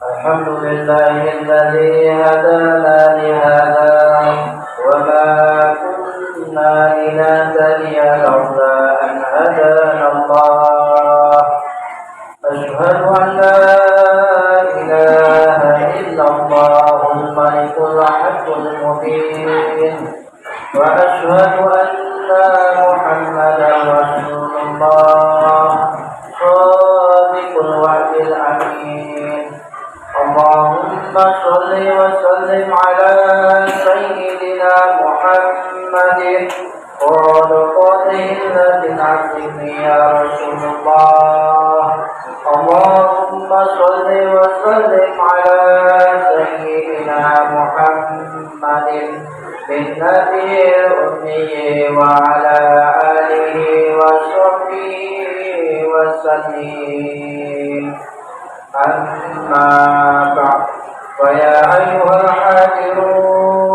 الحمد لله الذي هدانا لهذا وما كنا لنهتدي لولا أن هدانا الله أشهد أن لا إله إلا الله الملك الحق المبين وأشهد أن محمدا رسول الله صادق الوعد الأمين اللهم صل وسلم على سيدنا محمد قدرة العظيم يا رسول الله اللهم صل وسلم على سيدنا محمد بالنبي الأمي وعلى آله وصحبه وسلم أما بعد فيا أيها الحاضرون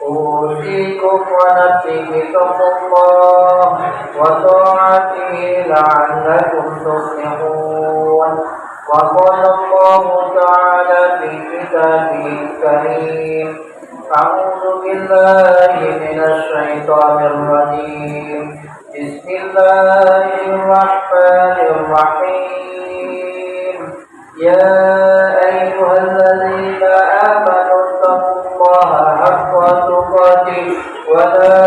أوصيكم ونفسي بتقوى الله وطاعته لعلكم تفلحون وقال الله تعالى في كتابه الكريم أعوذ بالله من الشيطان الرجيم بسم الله الرحمن الرحيم يا أيها الذين آمنوا اتقوا الله حق تقاته ولا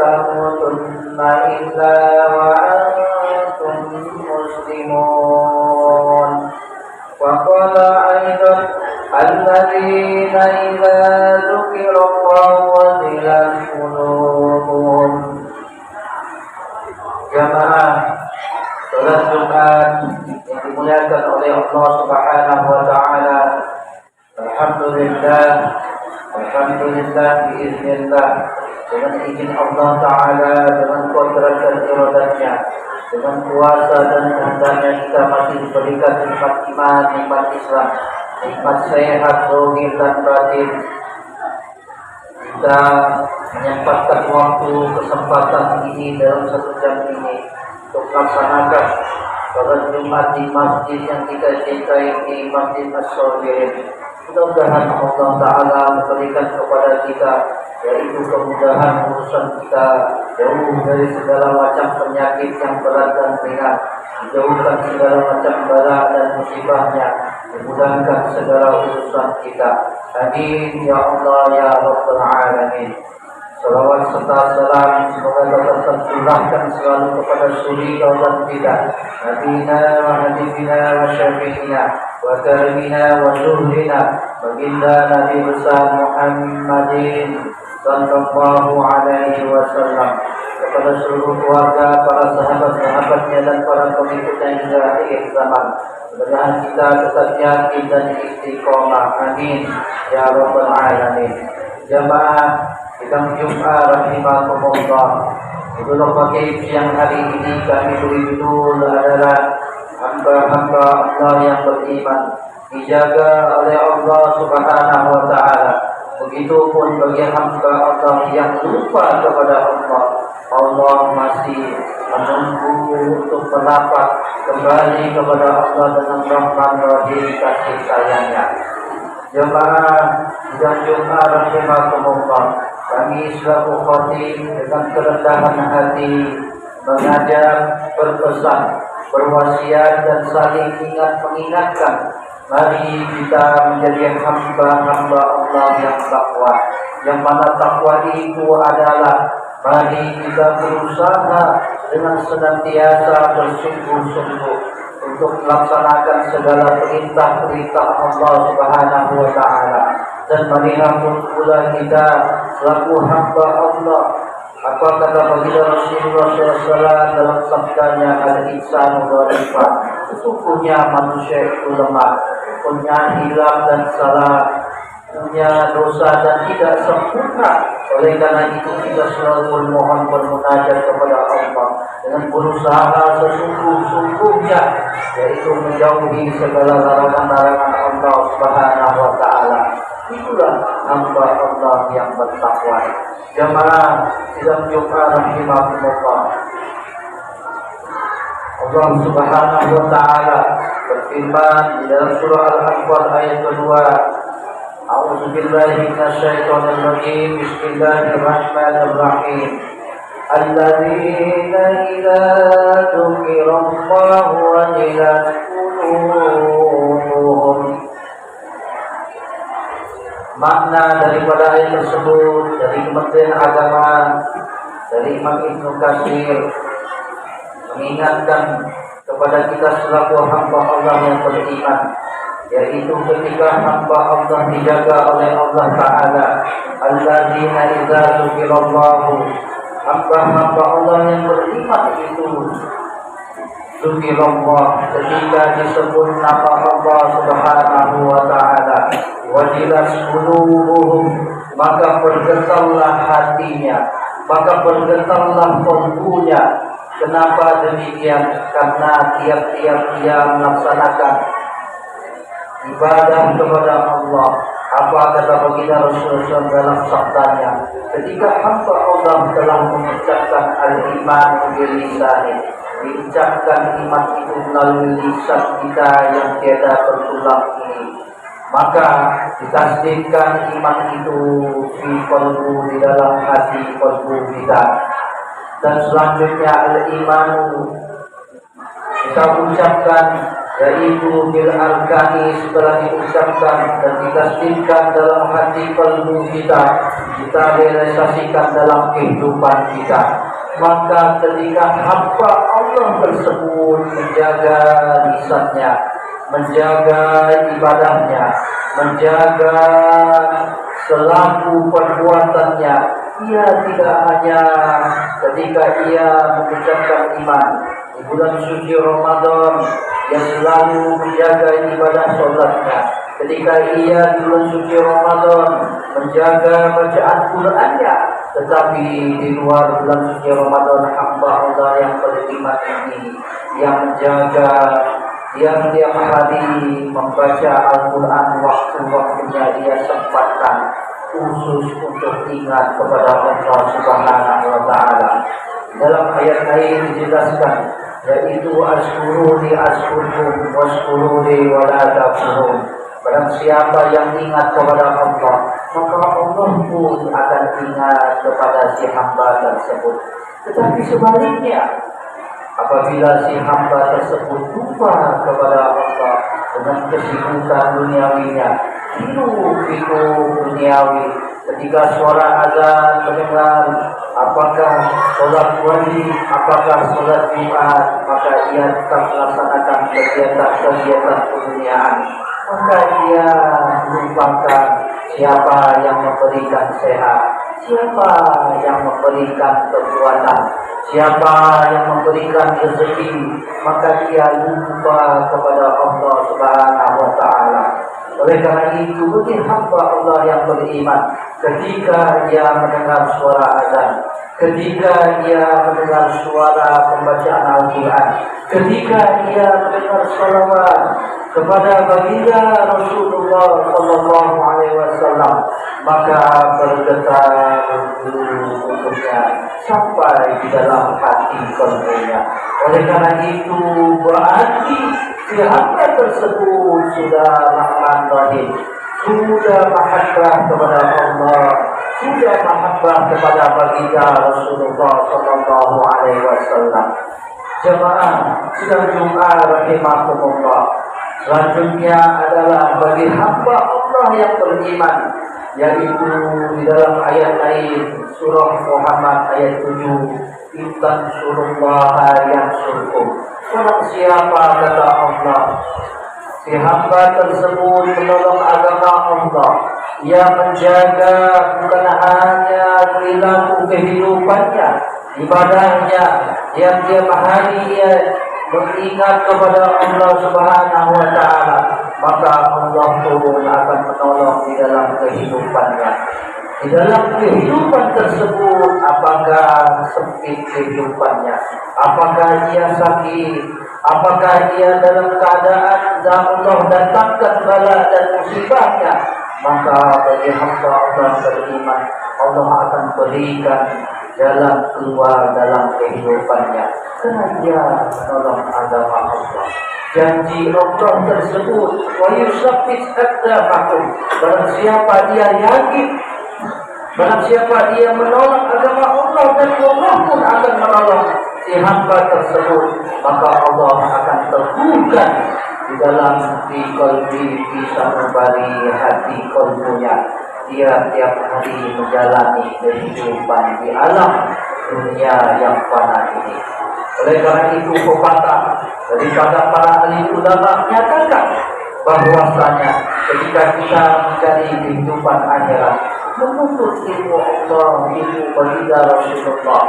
تموتن إلا وأنتم مسلمون وقال أيضا الذين إذا ذكر الله وجلت قلوبهم Jamaah salat Jumat yang dimuliakan oleh Allah Subhanahu wa taala. Alhamdulillah biiznillah, dengan izin Allah taala, dengan kuasa dan iradatnya, dengan kuasa dan kehendaknya kita masih diberikan nikmat iman, nikmat Islam, nikmat sehat zahir dan batin. Kita menyempatkan waktu kesempatan ini dalam 1 jam ini untuk melaksanakan salat Jumat di masjid yang kita cintai, di Masjid As-Sabirin. Mudah-mudahan Allah Ta'ala memberikan kepada kita yaitu kemudahan urusan kita, jauh dari segala macam penyakit yang berat dan ringan, dijauhkan segala macam bala dan musibahnya, dimudahkan segala urusan kita. Amin ya Allah ya Rabbal Alamin. Salawat serta salam semoga dapat tercurahkan selalu kepada suri dan tidak Nabina wa Habibina wa Syafi'ina wa Karimina wa Zuhrina baginda Nabi besar Muhammadin sallallahu alaihi wasallam, kepada seluruh keluarga, para sahabat-sahabatnya dan para pengikutnya hingga akhir zaman. Mudah-mudahan kita tetap yakin dan istiqomah. Amin ya Rabbal Alamin. Jamaah sidang Jumat rahimakumullah. Ibnu Qayyim siang hari ini kami beri judul adalah hamba-hamba Allah yang beriman dijaga oleh Allah Subhanahu wa taala. Begitupun bagi hamba Allah yang lupa kepada Allah, Allah masih menunggu untuk merapat kembali kepada Allah dengan rahmat rahim kasih sayangnya. Jemaah sidang Jumat rahimakumullah, kami selaku khatib dengan kerendahan hati mengajak, berpesan, berwasiat dan saling mengingatkan. Mari kita menjadi hamba-hamba Allah yang takwa. Yang mana takwa itu adalah mari kita berusaha dengan senantiasa bersungguh-sungguh untuk melaksanakan segala perintah-perintah Allah Subhanahu wa taala, dan marilah pula kita selaku hamba Allah. Apa kata baginda Rasulullah SAW dalam sabdanya, al-insanu dhaifun, sesungguhnya manusia itu lemah, punya hilaf dan salah, punya dosa dan tidak sempurna. Oleh karena itu kita selalu bermohon, bermunajat kepada Allah dengan berusaha sesungguh-sungguhnya, yaitu menjauhi segala larangan-larangan Allah Subhanahu wa taala. Itulah hamba Allah yang bertakwa. Jamaah sidang Jumat rahimahumullah, Allah Subhanahu wa taala berfirman di dalam surah Al-Anfal ayat kedua, A'udzu billahi minasyaitonir rajim. Bismillahirrahmanirrahim. Alladzina idza dzukirallahu wajilat qulubuhum. Makna daripada ayat tersebut dari Kementerian Agama, dari Imam Ibnu Katsir, mengingatkan kepada kita selaku hamba Allah yang beriman, yaitu ketika hamba Allah dijaga oleh Allah Ta'ala. Alladzina idza dzukirallahu, hamba-hamba Allah yang beriman itu dzukirallah, ketika disebut nama Allah Subhanahu wa Ta'ala, wajilat qulubuhum, maka bergetarlah hatinya, maka bergetarlah kalbunya. Kenapa demikian? Karena tiap-tiap dia melaksanakan ibadah kepada Allah. Apa kata baginda Rasulullah dalam sabdanya, ketika hamba Allah telah mengucapkan al-iman bil lisan, diucapkan iman itu melalui lisan kita yang tiada berulang ini, maka ditasdikkan iman itu di qalbu, di dalam hati qalbu kita. Dan selanjutnya al-imanu kita ucapkan, yaitu bil arkani, setelah diucapkan dan ditasdikkan dalam hati kalbu kita, kita realisasikan dalam kehidupan kita. Maka ketika hamba Allah tersebut menjaga lisannya, menjaga ibadahnya, menjaga selaku perbuatannya, ia tidak hanya ketika ia mengucapkan iman di bulan suci Ramadan, yang selalu menjaga ibadah sholatnya, ketika ia di bulan suci Ramadan menjaga bacaan Qur'annya, tetapi di luar bulan suci Ramadan hamba Allah yang beriman ini yang menjaga, yang tiap hari membaca Al-Quran, waktu-waktunya dia sempatkan khusus untuk ingat kepada Allah Subhanahu wa Ta'ala. Dalam ayat lain dijelaskan, yaitu askuruni askurkum waskuruni wala takfurun. Barang siapa yang ingat kepada Allah, maka Allah pun akan ingat kepada si hamba tersebut. Tetapi sebaliknya, apabila si hamba tersebut lupa kepada Allah dengan kesibukan duniawinya, hidup duniawi, ketika suara azan mendengar, apakah sholat wajib, apakah sholat Jumat, maka ia tetap melaksanakan kegiatan-kegiatan keduniaan. Maka ia melupakan siapa yang memberikan sehat, siapa yang memberikan kekuatan, siapa yang memberikan rezeki, maka ia lupa kepada Allah Subhanahu wa Ta'ala. Oleh karena itu, bagi hamba Allah yang beriman, ketika ia mendengar suara azan, ketika ia mendengar suara pembacaan Al-Quran, ketika ia mendengar salawat kepada baginda Rasulullah Sallallahu Alaihi Wasallam, maka bergetar untuknya sampai di dalam hati kalbunya. Oleh karena itu, berarti hamba tersebut sudah rahman rahim, sudah mahabbah kepada Allah, sudah mahabbah kepada baginda Rasulullah Sallallahu Alaihi Wasallam. Jemaah sidang Jumat rahimahumullah, selanjutnya adalah bagi hamba Allah yang beriman, yaitu di dalam ayat lain surah Muhammad ayat 7, intan surullah yang surkum. Barang siapa kata Allah, si hamba tersebut menolong agama Allah, ia menjaga bukan hanya perilaku kehidupannya, ibadahnya, yang tiap hari ia mengingat kepada Allah Subhanahu wa Ta'ala, maka Allah pun akan menolong di dalam kehidupannya. Di dalam kehidupan tersebut, apakah sempit kehidupannya, apakah ia sakit, apakah ia dalam keadaan Allah datangkan bala dan musibahnya, maka bagi hamba Allah beriman, Allah akan berikan jalan keluar dalam kehidupannya, karena dia menolong agama Allah. Janji Allah tersebut, wa yusabbit aqdamakum, barang siapa dia yakin, barang siapa dia menolong agama Allah, dan Allah pun akan menolong si hamba tersebut, maka Allah akan teguhkan di dalam di kalbi, bisa memberi hati kalbunya. Dia tiap hari menjalani kehidupan di alam dunia yang fana ini. Oleh karena itu pepatah daripada para ahli ulama menyatakan bahwasanya ketika kita mencari kehidupan akhirat, menuntut ilmu Allah, ilmu baginda Rasulullah,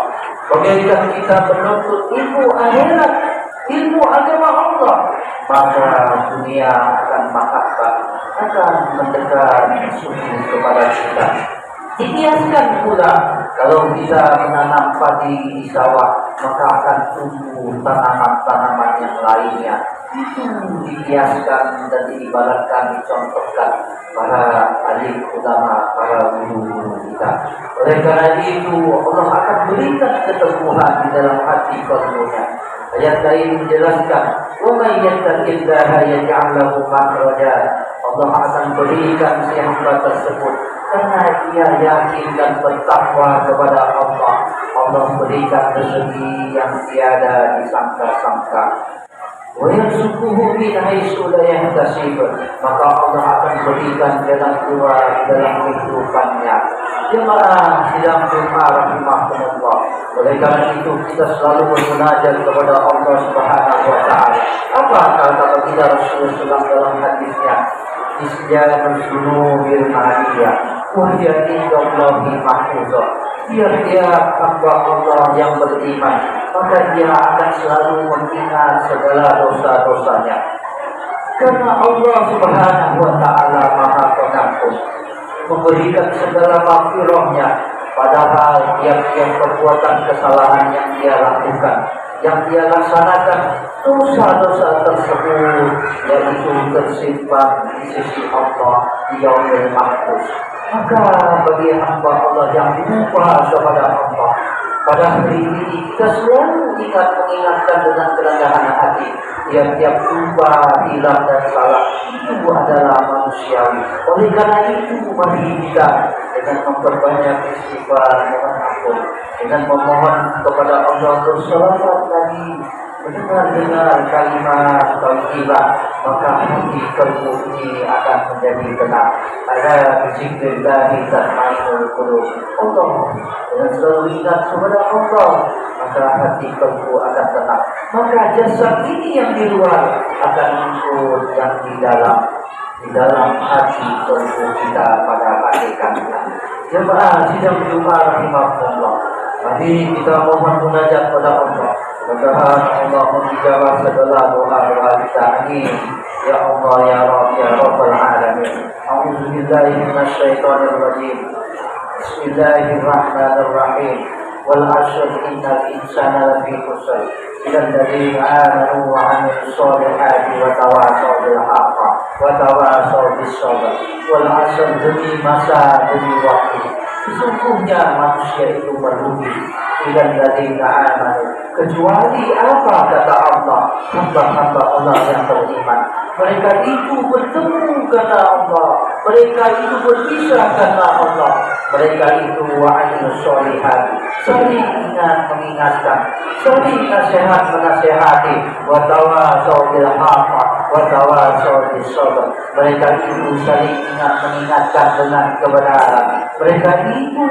bagaikan kita menuntut ilmu akhirat, ilmu agama Allah, maka dunia akan mahabbah, akan mendekat sungguh kepada kita. Dikiaskan pula, kalau kita menanam padi di sawah, maka akan tumbuh tanaman-tanaman yang lainnya. Itu dikiaskan dan diibaratkan, dicontohkan para ahli ulama, para guru-guru kita. Oleh karena itu, Allah akan berikan keteguhan di dalam hati kalbunya. Ayat lain menjelaskan, "Wa may yattaqillaha yaj'al lahu makhraja." Allah akan berikan si hamba tersebut karena dia yakin dan bertakwa kepada Allah. Allah berikan rezeki yang tiada disangka-sangka. Wa yarzuquhu min haitsu la yahtasib. Maka Allah akan berikan jalan keluar dalam kehidupannya. Jemaah sidang Jumat rahimahumullah. Oleh karena itu kita selalu bermunajat kepada Allah Subhanahu wa taala. Apa kata baginda Rasulullah dalam hadisnya? Isjanul sunubil maliyah wa hiya indallahi mahfuzah. Tiap-tiap hamba Allah yang beriman, maka dia akan selalu mengingat segala dosa-dosanya, karena Allah Subhanahu wa taala Maha Pengampun, memberikan segala maghfirahnya. Padahal tiap-tiap perbuatan kesalahan yang dia lakukan, yang dia laksanakan, dosa-dosa tersebut yaitu tersimpan di sisi Allah di Yaumil Mahfuz. Maka bagi hamba Allah yang lupa kepada Allah, pada hari ini kita selalu mengingatkan dengan kerendahan hati. Tiap-tiap lupa, hilang dan salah itu adalah manusiawi. Oleh karena itu mari kita dengan memperbanyak istighfar, mohon ampun, dengan memohon kepada Allah berselawat Nabi, mendengar kalimat tauhid, maka hati kalbu ini akan menjadi tenang. Ada bizikrillah tatma'innul qulub. Allah dengan selalu ingat kepada Allah, maka hati kalbu akan tenang. Maka jasad ini yang di luar akan ikut yang di dalam hati kalbu kita pada hakikatnya. Jemaah sidang Jumat rahimahullah, mari kita mohon munajat kepada Allah. Mudah-mudahan Allah menjawab segala doa-doa kita. Amin. Ya Allah ya Rabb ya Rabbal alamin. A'udzu billahi minasyaitonir rajim. Bismillahirrahmanirrahim. Wal 'ashr innal insana lafi khusr. Illal ladzina amanu wa 'amilus solihati wa tawassaw bil haqqi wa tawassaw bis sabr. Wal 'ashr demi masa demi waktu. Sesungguhnya manusia itu merugi. Illal ladzina amanu, kecuali apa kata Allah, hamba-hamba Allah yang beriman. Mereka itu bertemu karena Allah, mereka itu berpisah karena Allah, mereka itu wa'amilus solihati, saling ingat mengingatkan, saling nasihat menasihati, wa tawassaw bil haqqi wa tawassaw bis sabr. Mereka itu saling ingat mengingatkan dengan kebenaran, mereka itu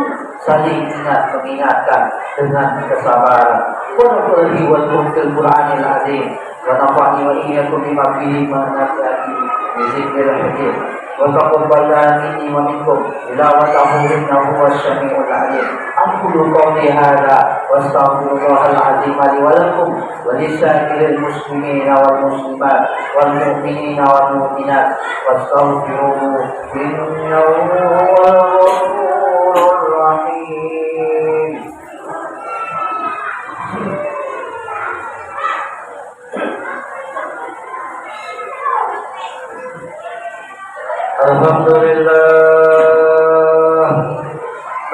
saling ingat mengingatkan dengan kesabaran. Wallahi wal fil Qur'anil azim. Wa nafa'ni wa iyyakum bima fihi min ayati wa zikril hakim. Wa taqabbal minni wa minkum tilawatahu innahu was-sami'ul 'alim. Aqulu qawli hadza wa astaghfirullahal 'azim li wa lakum wa lisa'iril muslimina wal muslimat wal mu'minina wal mu'minat wastaghfiruhu innahu huwal ghafurur rahim. Alhamdulillah,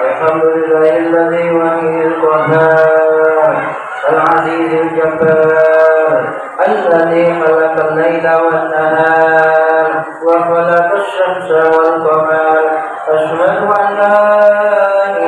alhamdulillahilladzi wahidul qahhar, al-azizul jabbar, alladzi khalaqal laila wan nahar wa khalaqash shamsa wal qamar. Asyhadu an la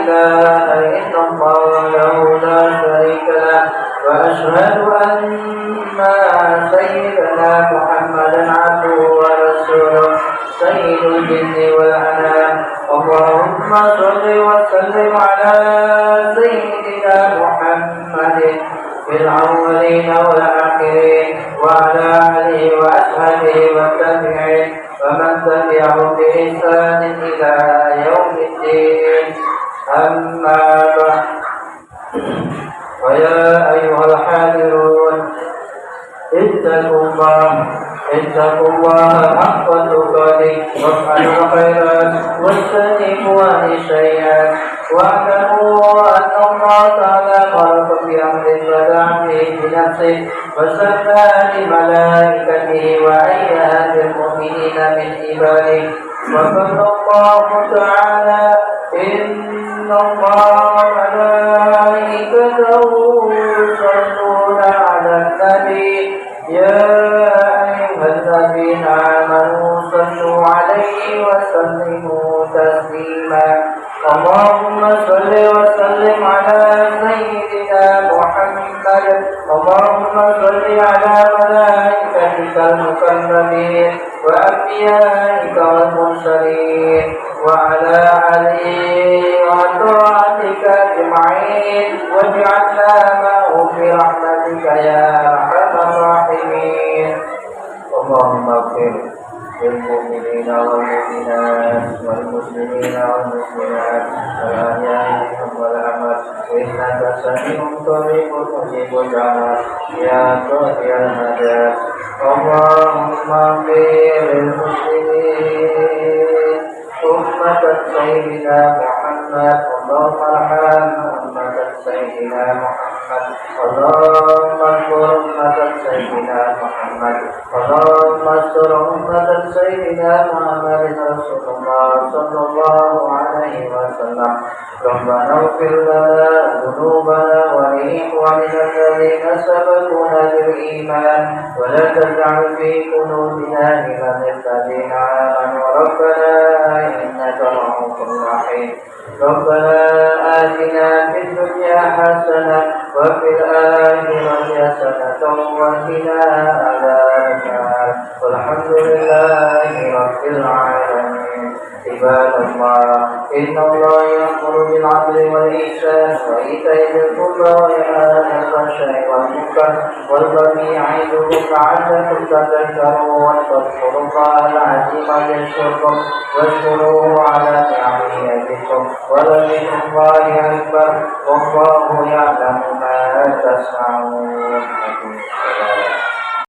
ilaha illallah wahdahu la syarika lah wa asyhadu anna sayyidana Muhammadan abduhu wa rasuluh sayyidul jinni wal anam. Allahumma shalli wa sallim ala sayyidina Muhammadin fil awwalin wal akhirin wa ala alihi wa ashabihi wa tabi'in wa man tabi'ahum bi ihsanin ila yaumiddin. Amma ba'd. Wa ya ayyuhal hadirun, اتقوا الله حق تقاته وافعلوا الخيرات واجتنبوا عن السيئات واعلموا ان الله تعالى خلق بامر بدا فيه بنفسه وسمى بملائكته وايات المؤمنين من عباده. وقال الله تعالى ان الله وملائكته يصلون على النبي يا أيها الذين آمنوا صلوا عليه وسلموا تسليما. اللهم صل وسلم على سيدنا محمد. اللهم صل على ملائكتك المكرمين وأنبيائك والمرسلين وعلى آله وطاعتك أجمعين واجعلنا معهم برحمتك يا أرحم الراحمين. اللهم اغفر للمؤمنين والمؤمنات والمسلمين والمسلمات والأحياء منهم والأموات إنك سميع قريب مجيب الدعوات يا قاضي الحاجات. اللهم اغفر للمسلمين أمة سيدنا محمد. اللهم ارحم أمة سيدنا محمد. اللهم اغفر أمة سيدنا محمد. اللهم استر أمة سيدنا محمد رسول الله صلى الله عليه وسلم. ربنا اغفر لنا ذنوبنا ولإخواننا الذين سبقونا بالإيمان ولا تجعل في قلوبنا غلا للذين آمنوا ربنا إنك رؤوف رحيم. ربنا آتنا في الدنيا حسنة وفي الآخرة حسنة وقنا عذاب النار. والحمد لله رب العالمين. عباد الله، إن الله يأمر بالعدل والإحسان وإيتاء ذي القربى وينهى عن الفحشاء والمنكر والبغي يعظكم لعلكم تذكرون. فاذكروا الله العظيم يذكركم واشكروه على نعمه يزدكم ولذكر الله أكبر والله يعلم ما تصنعون.